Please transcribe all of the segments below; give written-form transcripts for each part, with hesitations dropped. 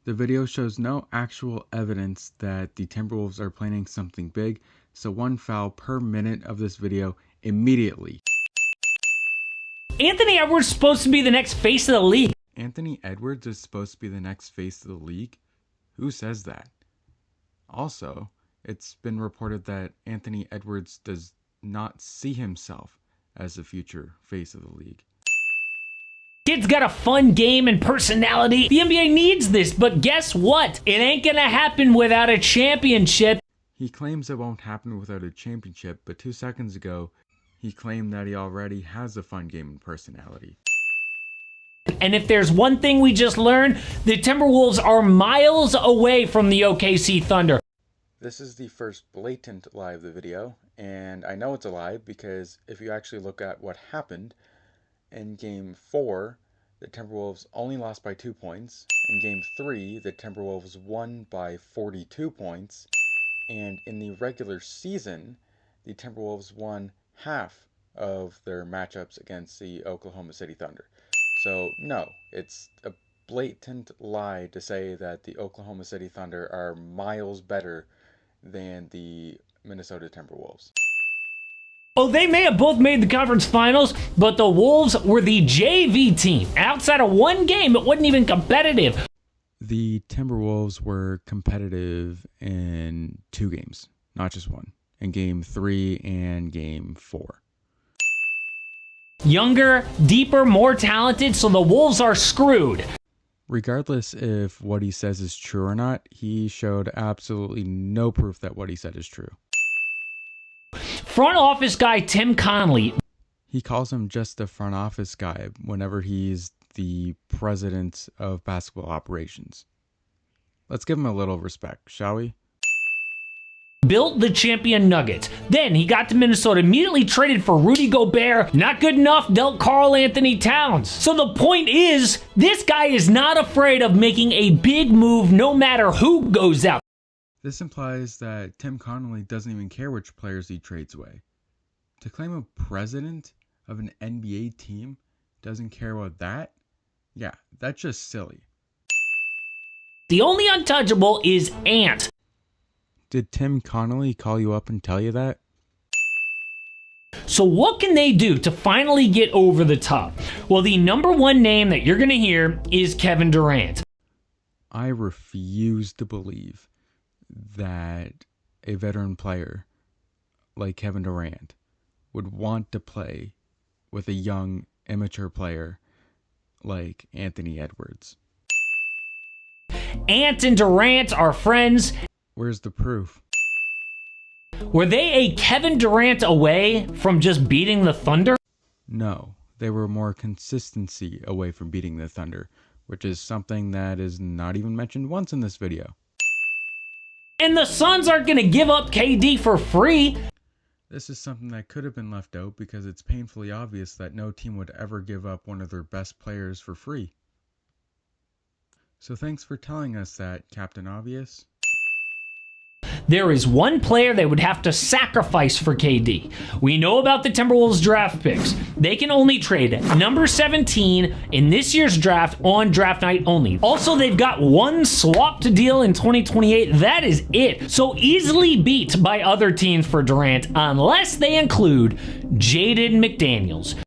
The video shows no actual evidence that the Timberwolves are planning something big, so 1 foul per minute of this video immediately. Anthony Edwards is supposed to be the next face of the league. Anthony Edwards is supposed to be the next face of the league? Who says that? Also, it's been reported that Anthony Edwards does not see himself as the future face of the league. Kid's got a fun game and personality. The NBA needs this, but guess what? It ain't gonna happen without a championship. He claims it won't happen without a championship, but 2 seconds ago, he claimed that he already has a fun game and personality. And if there's one thing we just learned, the Timberwolves are miles away from the OKC Thunder. This is the first blatant lie of the video, and I know it's a lie because if you actually look at what happened, in Game 4, the Timberwolves only lost by 2 points. In Game 3, the Timberwolves won by 42 points. And in the regular season, the Timberwolves won half of their matchups against the Oklahoma City Thunder. So, no, it's a blatant lie to say that the Oklahoma City Thunder are miles better than the Minnesota Timberwolves. Oh, they may have both made the conference finals, but the Wolves were the JV team. Outside of one game, it wasn't even competitive. The Timberwolves were competitive in 2 games, not just one, in Game 3 and Game 4. Younger, deeper, more talented, so the Wolves are screwed. Regardless if what he says is true or not, he showed absolutely no proof that what he said is true. Front office guy Tim Connolly. He calls him just the front office guy whenever he's the president of basketball operations. Let's give him a little respect, shall we? Built the champion Nuggets. Then he got to Minnesota, immediately traded for Rudy Gobert. Not good enough, dealt Karl Anthony Towns. So the point is, this guy is not afraid of making a big move no matter who goes out. This implies that Tim Connolly doesn't even care which players he trades away. To claim a president of an NBA team doesn't care about that? Yeah, that's just silly. The only untouchable is Ant. Did Tim Connolly call you up and tell you that? So what can they do to finally get over the top? Well, the number one name that you're going to hear is Kevin Durant. I refuse to believe that a veteran player like Kevin Durant would want to play with a young, immature player like Anthony Edwards. Ant and Durant are friends. Where's the proof? Were they a Kevin Durant away from just beating the Thunder? No, they were more consistency away from beating the Thunder, which is something that is not even mentioned once in this video. And the Suns aren't going to give up KD for free. This is something that could have been left out because it's painfully obvious that no team would ever give up one of their best players for free. So thanks for telling us that, Captain Obvious. There is one player they would have to sacrifice for KD. We know about the Timberwolves draft picks. They can only trade number 17 in this year's draft on draft night only. Also, they've got one swap to deal in 2028. That is it. So easily beat by other teams for Durant unless they include Jaden McDaniels.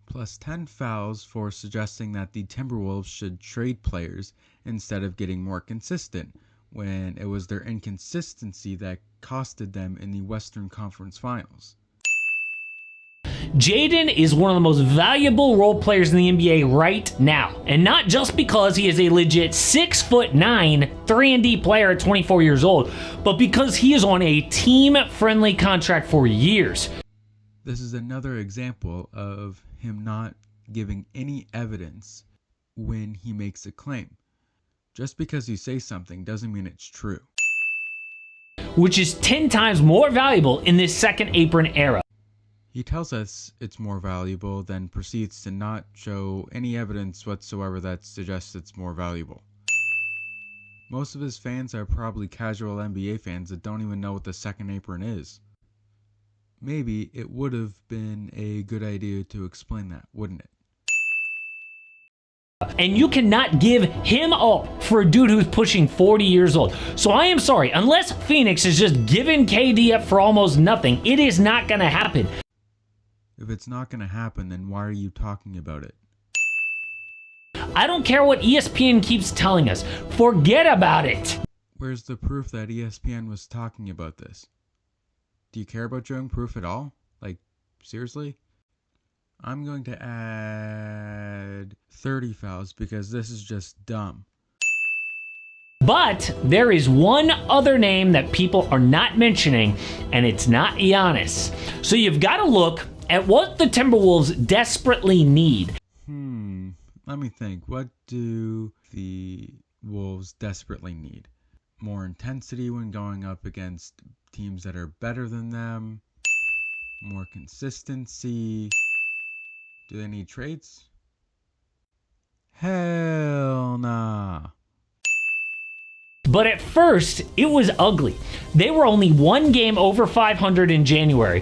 Plus 10 fouls for suggesting that the Timberwolves should trade players instead of getting more consistent, when it was their inconsistency that costed them in the Western Conference Finals. Jaden is one of the most valuable role players in the NBA right now, and not just because he is a legit 6'9", 3-and-D player at 24 years old, but because he is on a team-friendly contract for years. This is another example of him not giving any evidence when he makes a claim. Just because you say something doesn't mean it's true. Which is 10 times more valuable in this second apron era. He tells us it's more valuable, then proceeds to not show any evidence whatsoever that suggests it's more valuable. Most of his fans are probably casual NBA fans that don't even know what the second apron is. Maybe it would have been a good idea to explain that, wouldn't it? era, and you cannot give him up for a dude who's pushing 40 years old. So I am sorry, unless Phoenix is just giving KD up for almost nothing, it is not going to happen. If it's not going to happen, then why are you talking about it? I don't care what ESPN keeps telling us. Forget about it. Where's the proof that ESPN was talking about this? Do you care about showing proof at all? Like, seriously? I'm going to add 30 fouls because this is just dumb. But there is one other name that people are not mentioning, and it's not Giannis. So you've got to look at what the Timberwolves desperately need. Let me think. What do the Wolves desperately need? More intensity when going up against teams that are better than them. More consistency. Do they need trades? Hell nah. But at first, it was ugly. They were only one game over 500 in January.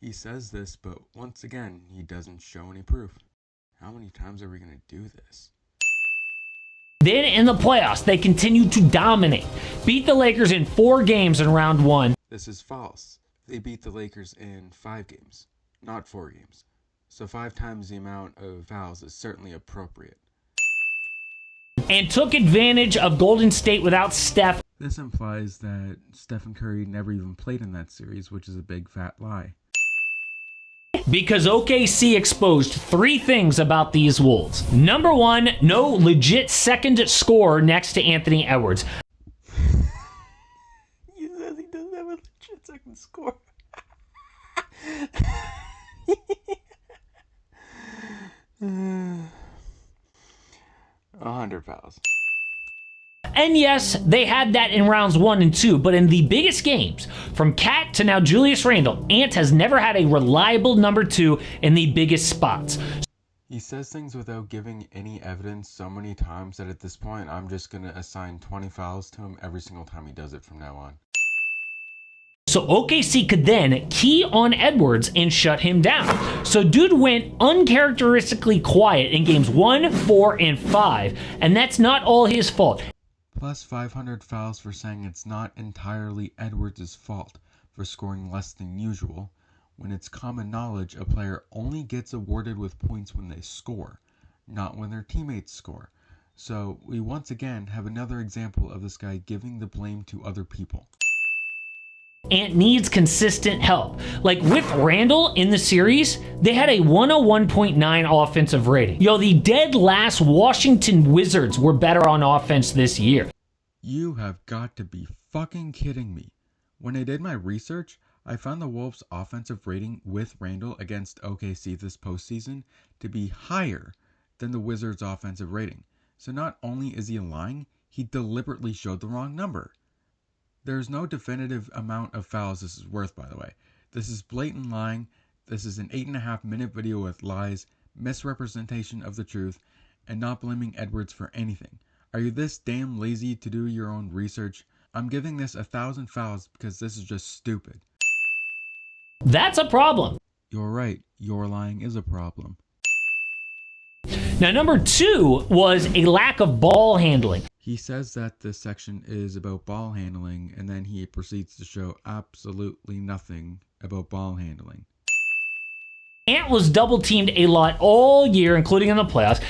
He says this, but once again, he doesn't show any proof. How many times are we going to do this? Then in the playoffs, they continued to dominate. Beat the Lakers in 4 games in round 1. This is false. They beat the Lakers in 5 games, not 4 games. So 5 times the amount of fouls is certainly appropriate. And took advantage of Golden State without Steph. This implies that Stephen Curry never even played in that series, which is a big fat lie. Because OKC exposed 3 things about these Wolves. Number 1, no legit second scorer next to Anthony Edwards. He says he doesn't have a legit second scorer. 100 fouls. And yes, they had that in rounds 1 and 2, but in the biggest games, from Cat to now Julius Randle, Ant has never had a reliable number 2 in the biggest spots. He says things without giving any evidence so many times that at this point I'm just going to assign 20 fouls to him every single time he does it from now on. So OKC could then key on Edwards and shut him down. So dude went uncharacteristically quiet in games 1, 4, and 5, and that's not all his fault. Plus 500 fouls for saying it's not entirely Edwards' fault for scoring less than usual, when it's common knowledge a player only gets awarded with points when they score, not when their teammates score. So we once again have another example of this guy giving the blame to other people. Ant needs consistent help. Like with Randle in the series, they had a 101.9 offensive rating. Yo, the dead last Washington Wizards were better on offense this year. You have got to be fucking kidding me. When I did my research, I found the Wolves' offensive rating with Randle against OKC this postseason to be higher than the Wizards' offensive rating. So not only is he lying, he deliberately showed the wrong number. There's no definitive amount of fouls this is worth, by the way. This is blatant lying. This is an 8.5-minute video with lies, misrepresentation of the truth, and not blaming Edwards for anything. Are you this damn lazy to do your own research? I'm giving this 1,000 fouls because this is just stupid. That's a problem. You're right. Your lying is a problem. Now, number 2 was a lack of ball handling. He says that this section is about ball handling, and then he proceeds to show absolutely nothing about ball handling. Ant was double teamed a lot all year, including in the playoffs.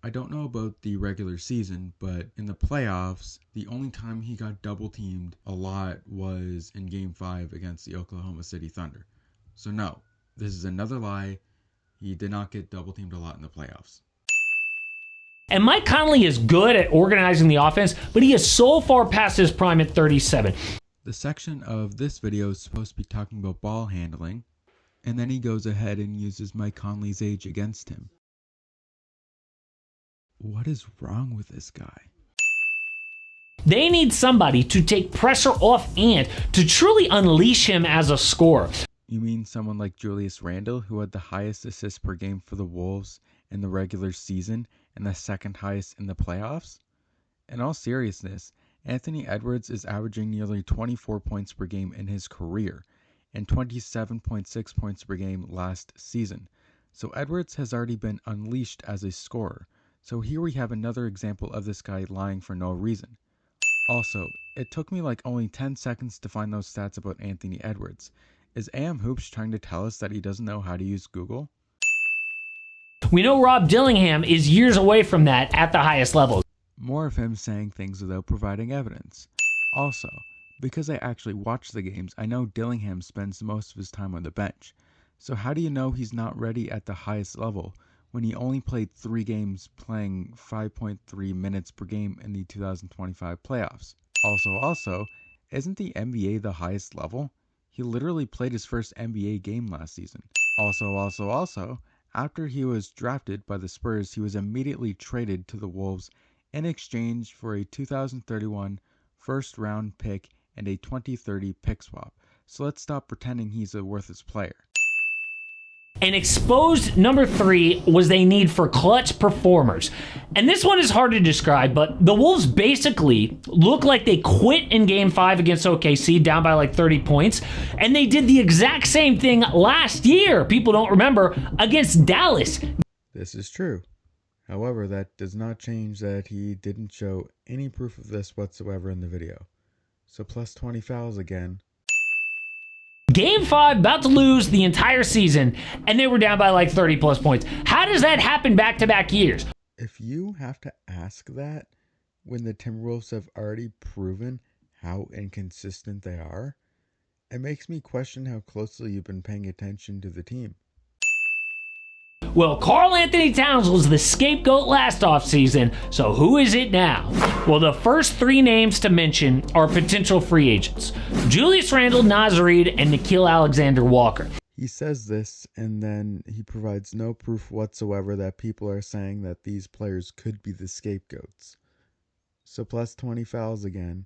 I don't know about the regular season, but in the playoffs, the only time he got double teamed a lot was in Game 5 against the Oklahoma City Thunder. So no, this is another lie. He did not get double teamed a lot in the playoffs. And Mike Conley is good at organizing the offense, but he is so far past his prime at 37. The section of this video is supposed to be talking about ball handling, and then he goes ahead and uses Mike Conley's age against him. What is wrong with this guy? They need somebody to take pressure off Ant to truly unleash him as a scorer. You mean someone like Julius Randle, who had the highest assists per game for the Wolves in the regular season and the second highest in the playoffs? In all seriousness, Anthony Edwards is averaging nearly 24 points per game in his career and 27.6 points per game last season. So Edwards has already been unleashed as a scorer. So here we have another example of this guy lying for no reason. Also, it took me like only 10 seconds to find those stats about Anthony Edwards. Is AM Hoops trying to tell us that he doesn't know how to use Google? We know Rob Dillingham is years away from that at the highest levels. More of him saying things without providing evidence. Also, because I actually watch the games, I know Dillingham spends most of his time on the bench. So how do you know he's not ready at the highest level when he only played 3 games playing 5.3 minutes per game in the 2025 playoffs? Also, isn't the NBA the highest level? He literally played his first NBA game last season. Also, after he was drafted by the Spurs, he was immediately traded to the Wolves in exchange for a 2031 first round pick and a 2030 pick swap. So let's stop pretending he's a worthless player. And exposed number 3 was a need for clutch performers. And this one is hard to describe, but the Wolves basically look like they quit in Game 5 against OKC, down by like 30 points. And they did the exact same thing last year, people don't remember, against Dallas. This is true. However, that does not change that he didn't show any proof of this whatsoever in the video. So plus 20 fouls again. Game 5, about to lose the entire season, and they were down by like 30 plus points. How does that happen back-to-back years? If you have to ask that when the Timberwolves have already proven how inconsistent they are, it makes me question how closely you've been paying attention to the team. Well, Karl Anthony Towns was the scapegoat last offseason, so who is it now? Well, the first 3 names to mention are potential free agents: Julius Randle, Naz Reid, and Nickeil Alexander-Walker. He says this, and then he provides no proof whatsoever that people are saying that these players could be the scapegoats. So plus 20 fouls again.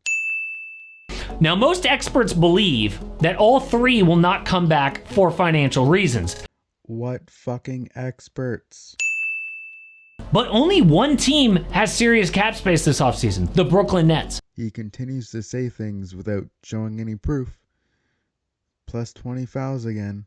Now, most experts believe that all 3 will not come back for financial reasons. What fucking experts? But only one team has serious cap space this offseason: the Brooklyn Nets. He continues to say things without showing any proof. Plus 20 fouls again.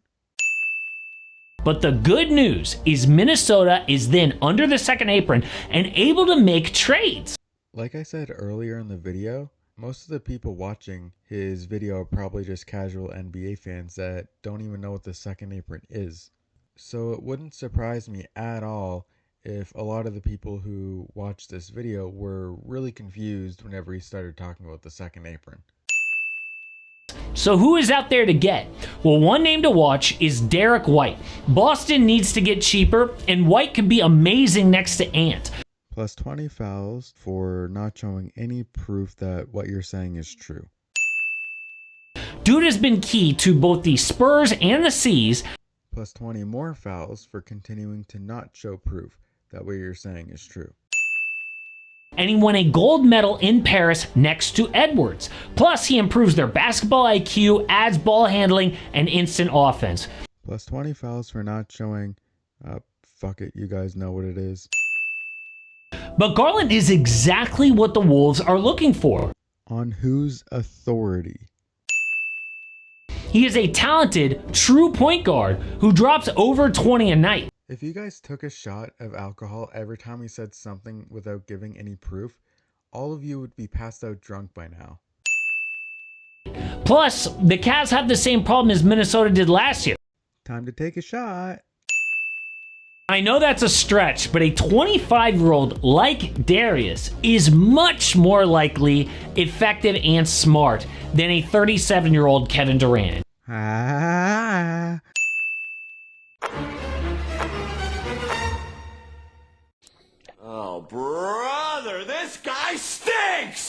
But the good news is Minnesota is then under the second apron and able to make trades. Like I said earlier in the video, most of the people watching his video are probably just casual NBA fans that don't even know what the second apron is. So it wouldn't surprise me at all if a lot of the people who watched this video were really confused whenever he started talking about the second apron. So who is out there to get? Well, one name to watch is Derek White. Boston needs to get cheaper, and White could be amazing next to Ant. Plus 20 fouls for not showing any proof that what you're saying is true. Dude has been key to both the Spurs and the C's. Plus 20 more fouls for continuing to not show proof that what you're saying is true. And he won a gold medal in Paris next to Edwards. Plus, he improves their basketball IQ, adds ball handling, and instant offense. Plus 20 fouls for not showing, fuck it, you guys know what it is. But Garland is exactly what the Wolves are looking for. On whose authority? He is a talented, true point guard who drops over 20 a night. If you guys took a shot of alcohol every time he said something without giving any proof, all of you would be passed out drunk by now. Plus, the Cavs have the same problem as Minnesota did last year. Time to take a shot. I know that's a stretch, but a 25-year-old like Darius is much more likely effective and smart than a 37-year-old Kevin Durant. Oh, brother, this guy stinks!